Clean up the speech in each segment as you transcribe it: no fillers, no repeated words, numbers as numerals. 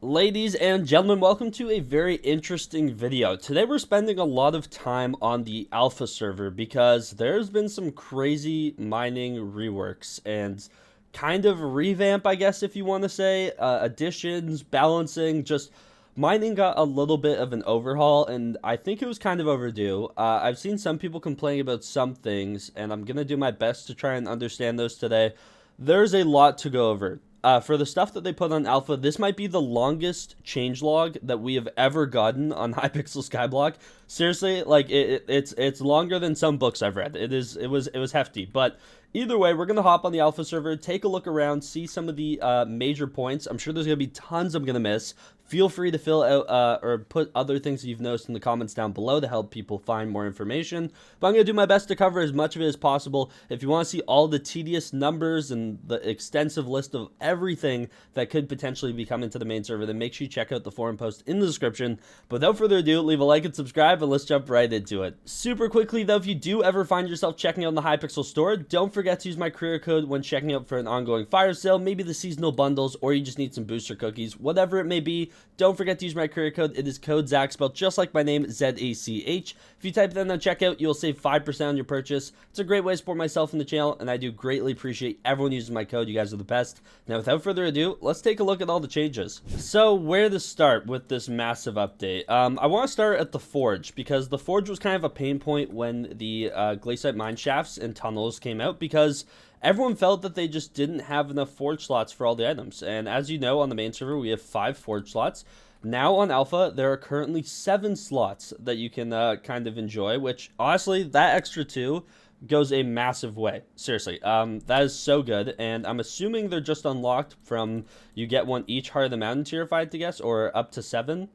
Ladies and gentlemen, welcome to a very interesting video. Today we're spending a lot of time on the alpha server because there's been some crazy mining reworks and kind of revamp, I guess, if you want to say. Additions, balancing, just mining got a little bit of an overhaul, and I think it was kind of overdue. I've seen some people complaining about some things, and I'm going to do my best to try and understand those today. There's a lot to go over. For the stuff that they put on alpha, this might be the longest changelog that we have ever gotten on Hypixel Skyblock. Seriously, like it's longer than some books I've read. It was hefty. But either way, we're gonna hop on the alpha server, take a look around, see some of the major points. I'm sure there's gonna be tons I'm gonna miss. Feel free to fill out or put other things that you've noticed in the comments down below to help people find more information. But I'm going to do my best to cover as much of it as possible. If you want to see all the tedious numbers and the extensive list of everything that could potentially be coming to the main server, then make sure you check out the forum post in the description. But without further ado, leave a like and subscribe, and let's jump right into it. Super quickly, though, if you do ever find yourself checking out the Hypixel store, don't forget to use my career code when checking out for an ongoing fire sale, maybe the seasonal bundles, or you just need some booster cookies, whatever it may be. Don't forget to use my career code. It is code Zach, spelled just like my name, Z-A-C-H. If you type that in on checkout, you'll save 5% on your purchase. It's a great way to support myself and the channel, and I do greatly appreciate everyone using my code. You guys are the best. Now, without further ado, let's take a look at all the changes. So, where to start with this massive update? I want to start at the Forge, because the Forge was kind of a pain point when the glaciite mine shafts and tunnels came out, because everyone felt that they just didn't have enough forge slots for all the items. And as you know, on the main server, we have 5 forge slots. Now on alpha, there are currently 7 slots that you can kind of enjoy, which honestly, that extra 2 goes a massive way. Seriously, that is so good. And I'm assuming they're just unlocked from you get one each Heart of the Mountain tier, if I had to guess, or up to 7.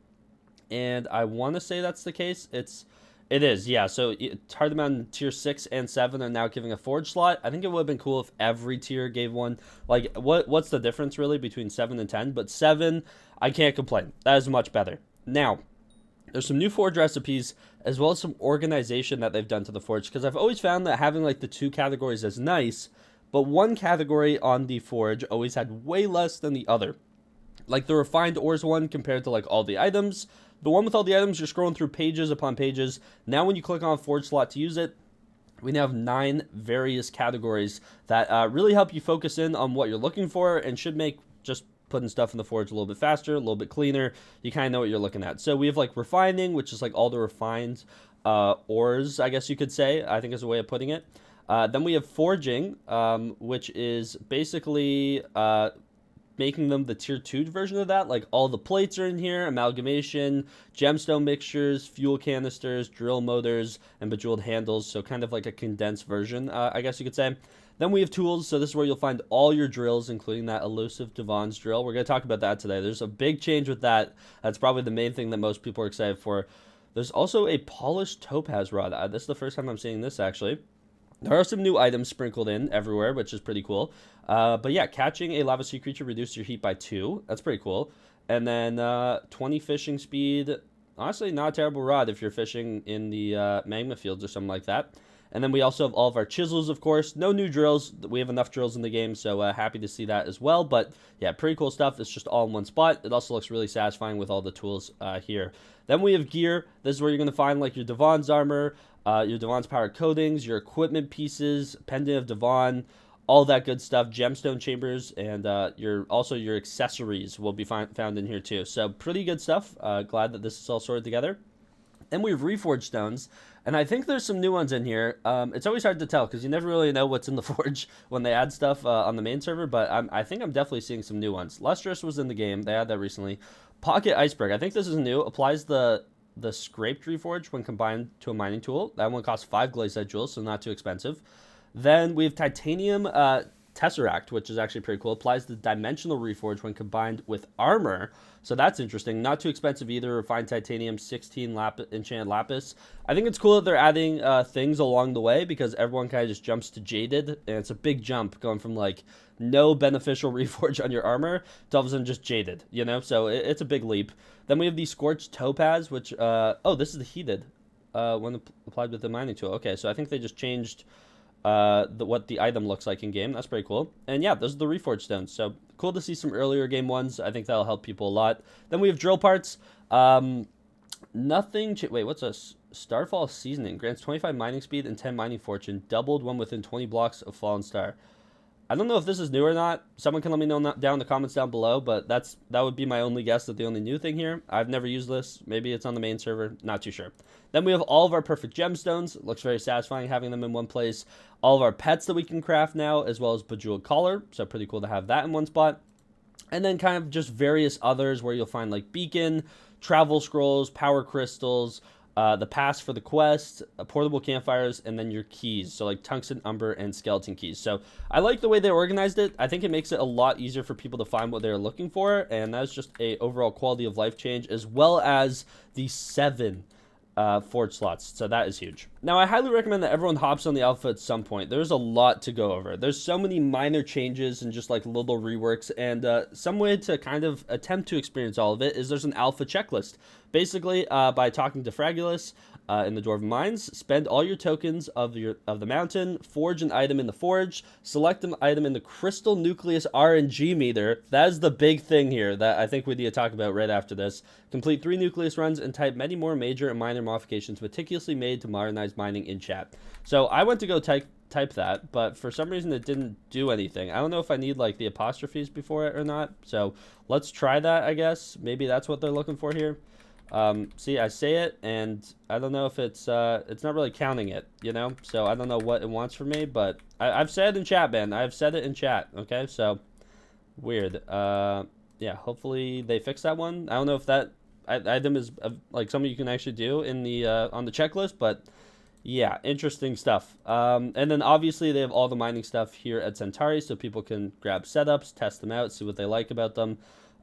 And I want to say that's the case. It is, yeah. So Heart of the Mountain tier 6 and 7 are now giving a forge slot. I think it would have been cool if every tier gave one. Like, what's the difference really between 7 and 10? But 7, I can't complain. That is much better. Now, there's some new forge recipes as well as some organization that they've done to the forge, because I've always found that having like the 2 categories is nice, but one category on the forge always had way less than the other. Like the refined ores one compared to like all the items. The one with all the items, you're scrolling through pages upon pages. Now when you click on forge slot to use it, we now have 9 various categories that really help you focus in on what you're looking for and should make just putting stuff in the forge a little bit faster, a little bit cleaner. You kind of know what you're looking at. So we have like refining, which is like all the refined ores, I guess you could say, I think is a way of putting it. Then we have forging, which is basically making them the tier 2 version of that. Like all the plates are in here, amalgamation, gemstone mixtures, fuel canisters, drill motors, and bejeweled handles. So kind of like a condensed version, I guess you could say. Then we have tools. So this is where you'll find all your drills, including that elusive Devon's drill. We're going to talk about that today. There's a big change with that. That's probably the main thing that most people are excited for. There's also a polished topaz rod. This is the first time I'm seeing this, actually. There are some new items sprinkled in everywhere, which is pretty cool. But yeah, catching a lava sea creature reduces your heat by 2. That's pretty cool. And then 20 fishing speed. Honestly, not a terrible rod if you're fishing in the magma fields or something like that. And then we also have all of our chisels, of course. No new drills. We have enough drills in the game, so happy to see that as well. But yeah, pretty cool stuff. It's just all in one spot. It also looks really satisfying with all the tools here. Then we have gear. This is where you're going to find like your Devon's armor, your Devon's power coatings, your equipment pieces, pendant of Devon, all that good stuff, gemstone chambers, and your accessories will be found in here too. So pretty good stuff. Glad that this is all sorted together. Then we have reforged stones, and I think there's some new ones in here. It's always hard to tell because you never really know what's in the forge when they add stuff on the main server, but I think I'm definitely seeing some new ones. Lustrous was in the game. They had that recently. Pocket iceberg. I think this is new. Applies the scraped reforge when combined to a mining tool. That one costs 5 glaciite jewels, so not too expensive. Then we have titanium tesseract, which is actually pretty cool. Applies the dimensional reforge when combined with armor, so that's interesting. Not too expensive either. Refined titanium, 16 enchanted lapis. I think it's cool that they're adding things along the way, because everyone kind of just jumps to jaded, and it's a big jump going from like no beneficial reforge on your armor to all of a sudden just jaded, you know? So it's a big leap. Then we have the scorched topaz, which oh, this is the heated when applied with the mining tool. Okay, so I think they just changed what the item looks like in game. That's pretty cool. And yeah, those are the reforged stones. So cool to see some earlier game ones. I think that'll help people a lot. Then we have drill parts. Nothing. Wait, what's a Starfall Seasoning? Grants 25 mining speed and 10 mining fortune. Doubled when within 20 blocks of Fallen Star. I don't know if this is new or not. Someone can let me know down in the comments down below, but that would be my only guess at the only new thing here. I've never used this. Maybe it's on the main server. Not too sure. Then we have all of our perfect gemstones. It looks very satisfying having them in one place. All of our pets that we can craft now, as well as Bejeweled Collar. So pretty cool to have that in one spot. And then kind of just various others where you'll find like Beacon, Travel Scrolls, Power Crystals, the pass for the quest, portable campfires, and then your keys. So like Tungsten, Umber, and Skeleton keys. So I like the way they organized it. I think it makes it a lot easier for people to find what they're looking for. And that's just a overall quality of life change, as well as the 7 forge slots. So that is huge. Now, I highly recommend that everyone hops on the alpha at some point. There's a lot to go over. There's so many minor changes and just like little reworks, and some way to kind of attempt to experience all of it is there's an alpha checklist. Basically, by talking to Fragulus in the Dwarven Mines, spend all your tokens of the mountain, forge an item in the forge, select an item in the Crystal Nucleus RNG meter. That is the big thing here that I think we need to talk about right after this. Complete 3 Nucleus runs and type many more major and minor modifications meticulously made to modernize mining in chat. So I went to go type that, but for some reason it didn't do anything. I don't know if I need like the apostrophes before it or not. So let's try that, I guess. Maybe that's what they're looking for here. See, I say it, and I don't know if it's not really counting it, you know? So I don't know what it wants from me, but I've said it in chat, man. I've said it in chat, okay? So, weird. Yeah, hopefully they fix that one. I don't know if that item is, like, something you can actually do in the, on the checklist, but yeah, interesting stuff. And then obviously they have all the mining stuff here at Centauri, so people can grab setups, test them out, see what they like about them.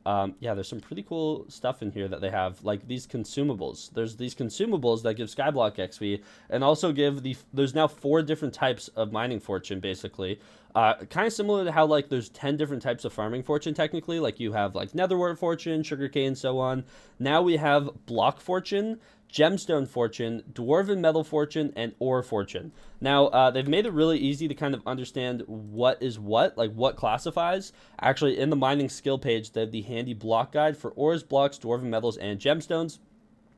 Yeah, there's some pretty cool stuff in here that they have, like these consumables. There's these consumables that give Skyblock XP, and also give there's now 4 different types of mining fortune, basically. Kind of similar to how, like, there's 10 different types of farming fortune, technically. Like, you have, like, netherwort fortune, sugarcane, so on. Now we have block fortune, gemstone fortune, dwarven metal fortune, and ore fortune. Now, they've made it really easy to kind of understand what is what, like what classifies. Actually, in the mining skill page, they have the handy block guide for ores, blocks, dwarven metals, and gemstones.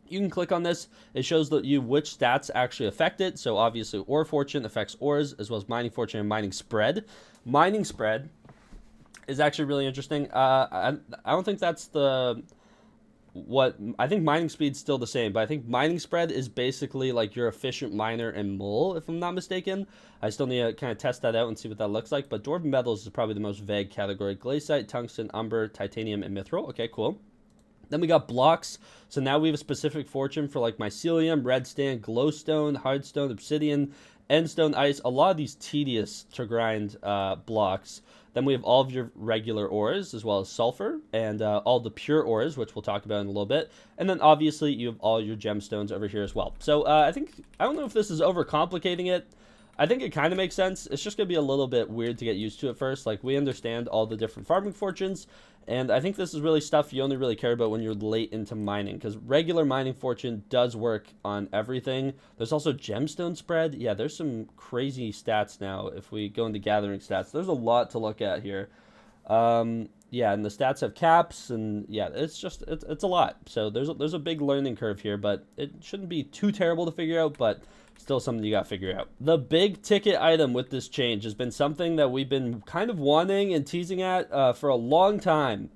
You can click on this. It shows you which stats actually affect it. So obviously, ore fortune affects ores, as well as mining fortune and mining spread. Mining spread is actually really interesting. I don't think that's I think mining speed's still the same, but I think mining spread is basically like your efficient miner and mole, if I'm not mistaken. I still need to kind of test that out and see what that looks like, but dwarven metals is probably the most vague category. Glaciite, tungsten, umber, titanium, and mithril. Okay, cool. Then we got blocks. So now we have a specific fortune for like mycelium, redstone, glowstone, hardstone, obsidian, endstone, ice. A lot of these tedious to grind blocks. Then we have all of your regular ores, as well as sulfur, and all the pure ores, which we'll talk about in a little bit. And then obviously you have all your gemstones over here as well. So I don't know if this is overcomplicating it. I think it kind of makes sense. It's just going to be a little bit weird to get used to at first. Like, we understand all the different farming fortunes, and I think this is really stuff you only really care about when you're late into mining, because regular mining fortune does work on everything. There's also gemstone spread. Yeah, there's some crazy stats now. If we go into gathering stats, there's a lot to look at here. Yeah, and the stats have caps, and yeah, it's a lot. So there's a big learning curve here, but it shouldn't be too terrible to figure out, but still something you got to figure out. The big ticket item with this change has been something that we've been kind of wanting and teasing at for a long time.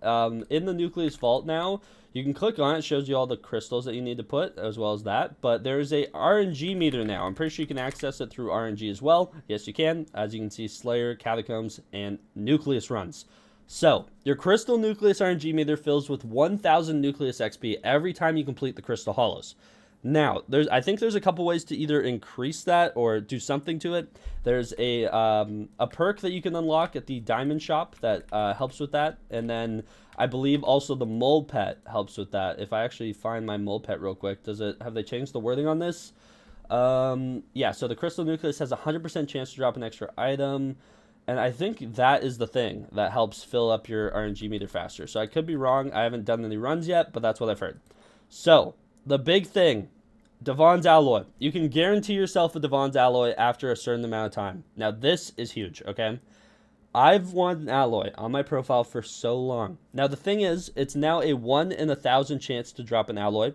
In the Nucleus Vault now, you can click on it. It shows you all the crystals that you need to put, as well as that. But there's a RNG meter now. I'm pretty sure you can access it through RNG as well. Yes, you can. As you can see, Slayer, Catacombs, and Nucleus runs. So, your Crystal Nucleus RNG meter fills with 1,000 Nucleus XP every time you complete the Crystal Hollows. Now, I think there's a couple ways to either increase that or do something to it. There's a perk that you can unlock at the diamond shop that helps with that. And then I believe also the mole pet helps with that. If I actually find my mole pet real quick, have they changed the wording on this? Yeah, so the Crystal Nucleus has a 100% chance to drop an extra item. And I think that is the thing that helps fill up your RNG meter faster. So I could be wrong. I haven't done any runs yet, but that's what I've heard. So, the big thing, Devon's Alloy. You can guarantee yourself a Devon's Alloy after a certain amount of time. Now, this is huge, okay? I've wanted an alloy on my profile for so long. Now, the thing is, it's now a 1 in 1,000 chance to drop an alloy.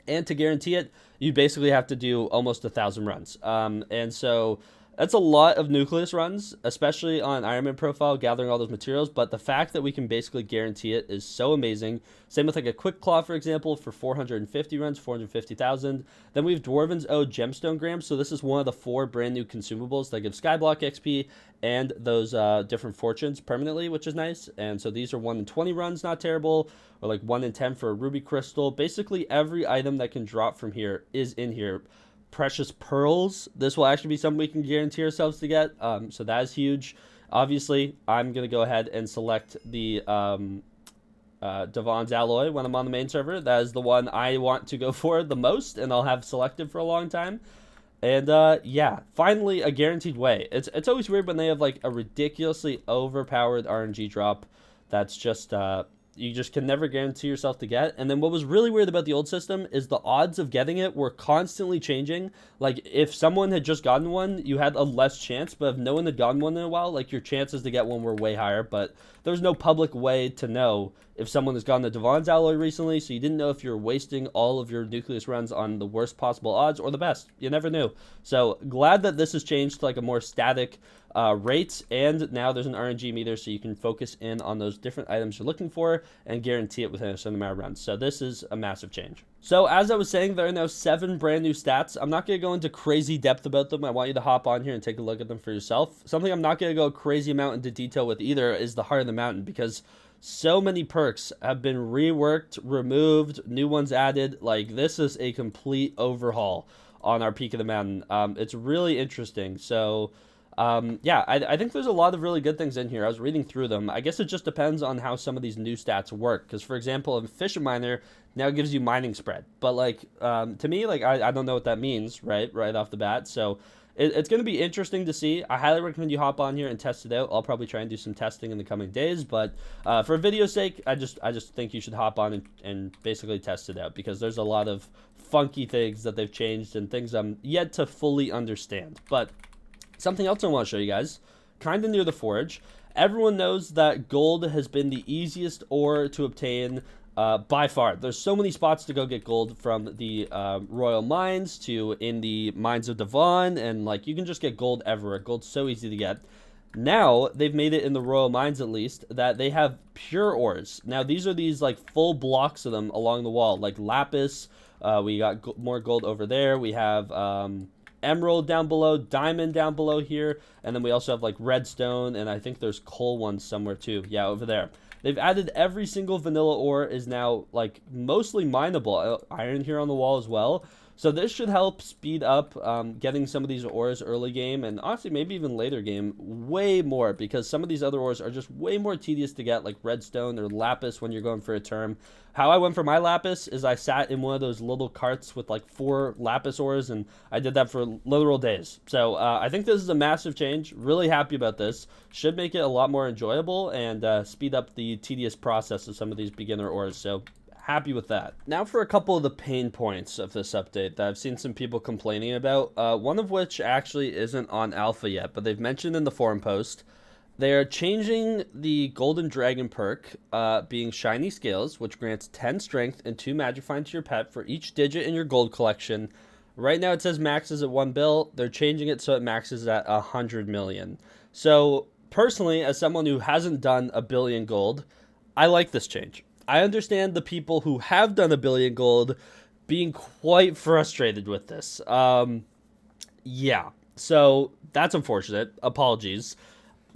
And to guarantee it, you basically have to do almost 1,000 runs. And so that's a lot of Nucleus runs, especially on Ironman profile, gathering all those materials. But the fact that we can basically guarantee it is so amazing. Same with like a Quick Claw, for example, for 450 runs, 450,000. Then we have Dwarven's Ode Gemstone Grams. So this is one of the 4 brand new consumables that give Skyblock XP and those different fortunes permanently, which is nice. And so these are 1 in 20 runs, not terrible, or like 1 in 10 for a Ruby Crystal. Basically, every item that can drop from here is in here. Precious Pearls, this will actually be something we can guarantee ourselves to get, so that is huge. Obviously, I'm going to go ahead and select the Devon's Alloy when I'm on the main server. That is the one I want to go for the most, and I'll have selected for a long time. And yeah, finally a guaranteed way. It's always weird when they have like a ridiculously overpowered RNG drop that's just you just can never guarantee yourself to get. And then what was really weird about the old system is the odds of getting it were constantly changing. Like if someone had just gotten one, you had a less chance, but if no one had gotten one in a while, like your chances to get one were way higher. But there's no public way to know if someone has gotten the Devon's Alloy recently, so you didn't know if you're wasting all of your Nucleus runs on the worst possible odds or the best. You never knew. So glad that this has changed to like a more static rates, and now there's an RNG meter, so you can focus in on those different items you're looking for and guarantee it within a certain amount of runs. So this is a massive change. So as I was saying, there are now 7 brand new stats. I'm not going to go into crazy depth about them. I want you to hop on here and take a look at them for yourself. Something I'm not going to go crazy amount into detail with either is the Heart of the Mountain, because so many perks have been reworked, removed, new ones added. Like, this is a complete overhaul on our Peak of the Mountain. It's really interesting. So yeah, I think there's a lot of really good things in here. I was reading through them. I guess it just depends on how some of these new stats work. Because, for example, a Fisher Miner now gives you mining spread. But, like, to me, like, I don't know what that means, right off the bat. So it's going to be interesting to see. I highly recommend you hop on here and test it out. I'll probably try and do some testing in the coming days. But for video's sake, I just think you should hop on and basically test it out. Because there's a lot of funky things that they've changed and things I'm yet to fully understand. But something else I want to show you guys, kind of near the forge. Everyone knows that gold has been the easiest ore to obtain by far. There's so many spots to go get gold, from the Royal Mines to in the Mines of Devon, and like you can just get gold everywhere. Gold's so easy to get. Now they've made it in the Royal Mines, at least, that they have pure ores. Now these are these like full blocks of them along the wall, like lapis. We got more gold over there. We have emerald down below, diamond down below here, and then we also have like redstone, and I think there's coal ones somewhere too. Yeah, over there. They've added every single vanilla ore is now like mostly mineable. Iron here on the wall as well. So this should help speed up getting some of these ores early game, and honestly maybe even later game way more, because some of these other ores are just way more tedious to get, like redstone or lapis when you're going for a term. How I went for my lapis is I sat in one of those little carts with like 4 lapis ores, and I did that for literal days. So I think this is a massive change. Really happy about this. Should make it a lot more enjoyable and speed up the tedious process of some of these beginner ores. So happy with that. Now for a couple of the pain points of this update that I've seen some people complaining about, one of which actually isn't on alpha yet, but they've mentioned in the forum post. They are changing the Golden Dragon perk, being Shiny Scales, which grants 10 strength and 2 magic find to your pet for each digit in your gold collection. Right now it says maxes at 1 bill. They're changing it so it maxes at 100 million. So personally, as someone who hasn't done 1 billion gold, I like this change. I understand the people who have done 1 billion gold being quite frustrated with this. Yeah, so that's unfortunate. Apologies.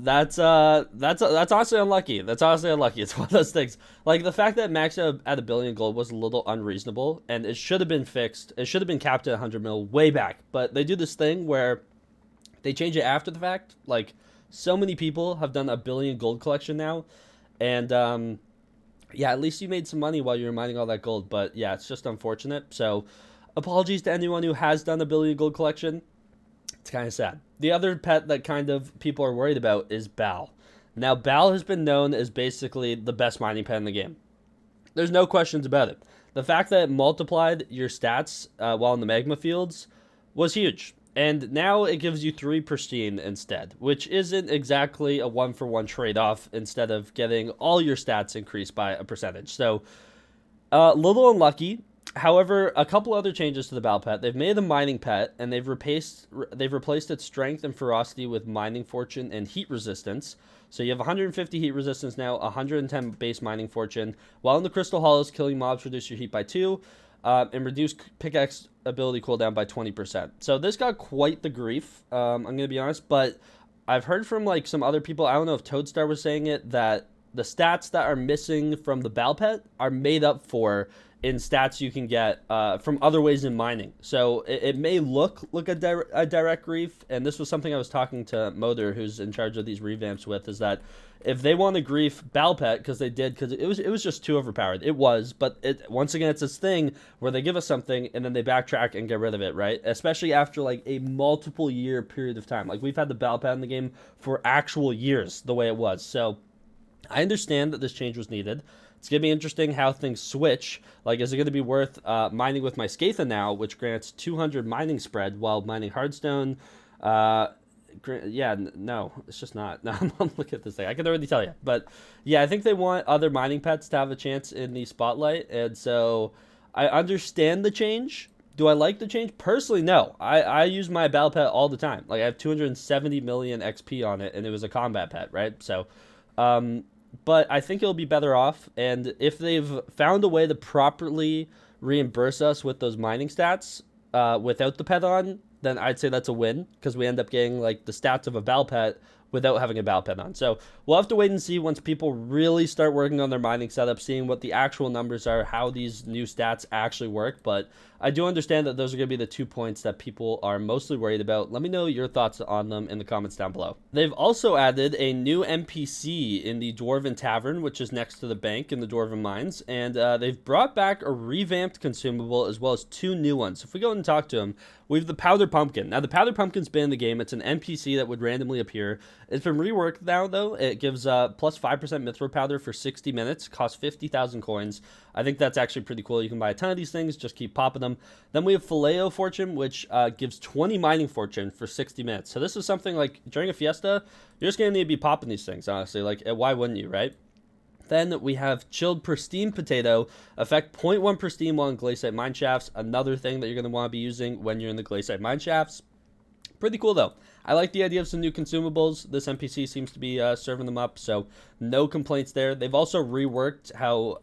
That's honestly unlucky. That's honestly unlucky. It's one of those things. Like, the fact that max at 1 billion gold was a little unreasonable, and it should have been fixed. It should have been capped at 100 mil way back. But they do this thing where they change it after the fact. Like, so many people have done 1 billion gold collection now, and yeah, at least you made some money while you were mining all that gold. But yeah, it's just unfortunate. So apologies to anyone who has done 1 billion gold collection. It's kind of sad. The other pet that kind of people are worried about is Bal. Now, Bal has been known as basically the best mining pet in the game. There's no questions about it. The fact that it multiplied your stats while in the magma fields was huge. And now it gives you 3 pristine instead, which isn't exactly a 1-for-1 trade-off instead of getting all your stats increased by a percentage. So, a little unlucky. However, a couple other changes to the battle pet. They've made the mining pet, and they've replaced its strength and ferocity with mining fortune and heat resistance. So you have 150 heat resistance now, 110 base mining fortune. While in the crystal hollows, killing mobs reduce your heat by 2, and reduce pickaxe ability cooldown by 20%. So this got quite the grief, I'm going to be honest, but I've heard from like some other people, I don't know if Toadstar was saying it, that the stats that are missing from the battle pet are made up for in stats you can get from other ways in mining. So it may look a direct grief, and this was something I was talking to Moder, who's in charge of these revamps with, is that if they want to grief battle pet, because they did, because it was just too overpowered. It was, but once again, it's this thing where they give us something and then they backtrack and get rid of it, right? Especially after like a multiple year period of time. Like we've had the battle pet in the game for actual years, the way it was. So I understand that this change was needed. It's going to be interesting how things switch. Like, is it going to be worth mining with my Skatha now, which grants 200 mining spread while mining Hardstone? Yeah, no, it's just not. No, I'm looking at this thing. I can already tell you. But, yeah, I think they want other mining pets to have a chance in the spotlight. And so I understand the change. Do I like the change? Personally, no. I use my battle pet all the time. Like, I have 270 million XP on it, and it was a combat pet, right? So, but I think it'll be better off, and if they've found a way to properly reimburse us with those mining stats without the pet on, then I'd say that's a win, because we end up getting like the stats of a battle pet without having a battle pet on. So we'll have to wait and see once people really start working on their mining setup, seeing what the actual numbers are, how these new stats actually work. But I do understand that those are going to be the 2 points that people are mostly worried about. Let me know your thoughts on them in the comments down below. They've also added a new NPC in the Dwarven Tavern, which is next to the bank in the Dwarven Mines, and they've brought back a revamped consumable as well as 2 new ones. If we go and talk to them, we have the Powder Pumpkin. Now, the Powder Pumpkin's been in the game. It's an NPC that would randomly appear. It's been reworked now, though. It gives plus 5% Mithril Powder for 60 minutes, costs 50,000 coins. I think that's actually pretty cool. You can buy a ton of these things, just keep popping them. Then we have Phileo Fortune, which gives 20 Mining Fortune for 60 minutes. So this is something like, during a fiesta, you're just going to need to be popping these things, honestly. Like, why wouldn't you, right? Then we have Chilled Pristine Potato, effect 0.1 Pristine while in Glaciate Mine Shafts. Another thing that you're going to want to be using when you're in the Glaciate Mine Shafts. Pretty cool, though. I like the idea of some new consumables. This NPC seems to be serving them up, so no complaints there. They've also reworked how,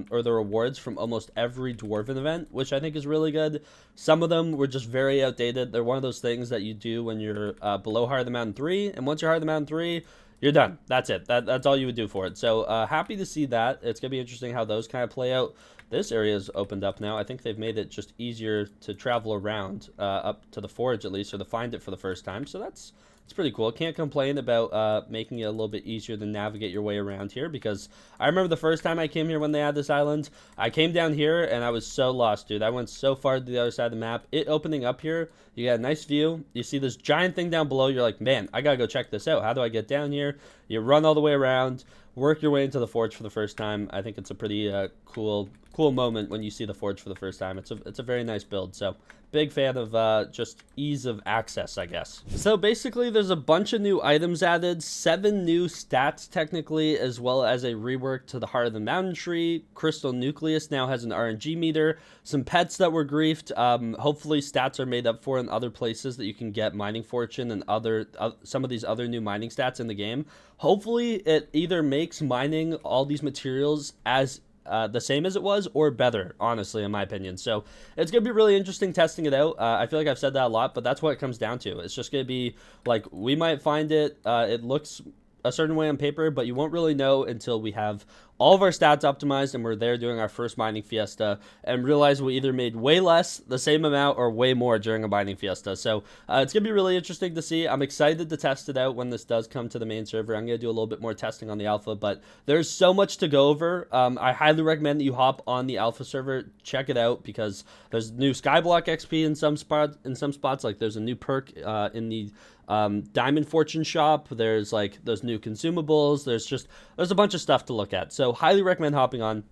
or the rewards from almost every Dwarven event, which I think is really good. Some of them were just very outdated. They're one of those things that you do when you're below Heart of the Mountain 3, and once you're Heart of the Mountain 3, you're done. That's it. That's all you would do for it. So happy to see that. It's going to be interesting how those kind of play out. This area is opened up now. I think they've made it just easier to travel around up to the forge at least, or to find it for the first time. So that's pretty cool. Can't complain about making it a little bit easier to navigate your way around here, because I remember the first time I came here when they had this island, I came down here and I was so lost, dude. I went so far to the other side of the map. It opening up here, you got a nice view. You see this giant thing down below. You're like, man, I gotta go check this out. How do I get down here? You run all the way around, work your way into the forge for the first time. I think it's a pretty cool moment when you see the forge for the first time. It's a very nice build. So big fan of just ease of access, I guess. So basically there's a bunch of new items added, 7 new stats technically, as well as a rework to the Heart of the Mountain Tree. Crystal Nucleus now has an RNG meter, some pets that were griefed. Hopefully stats are made up for in other places that you can get mining fortune and some of these other new mining stats in the game. Hopefully it either makes mining all these materials as the same as it was, or better, honestly, in my opinion. So it's going to be really interesting testing it out. I feel like I've said that a lot, but that's what it comes down to. It's just going to be like, we might find it, it looks a certain way on paper, but you won't really know until we have all of our stats optimized and we're there doing our first mining fiesta and realize we either made way less, the same amount, or way more during a mining fiesta. So it's going to be really interesting to see. I'm excited to test it out when this does come to the main server. I'm going to do a little bit more testing on the alpha, but there's so much to go over. I highly recommend that you hop on the alpha server, check it out, because there's new Skyblock XP in some spots. Like there's a new perk in the Diamond Fortune shop. There's like those new consumables. There's a bunch of stuff to look at. So highly recommend hopping on.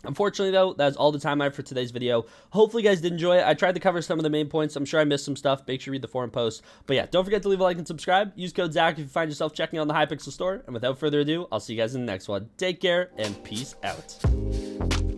Unfortunately, though, that's all the time I have for today's video. Hopefully, you guys did enjoy it. I tried to cover some of the main points. I'm sure I missed some stuff. Make sure you read the forum post. But yeah, don't forget to leave a like and subscribe. Use code Zach if you find yourself checking out the Hypixel store. And without further ado, I'll see you guys in the next one. Take care and peace out.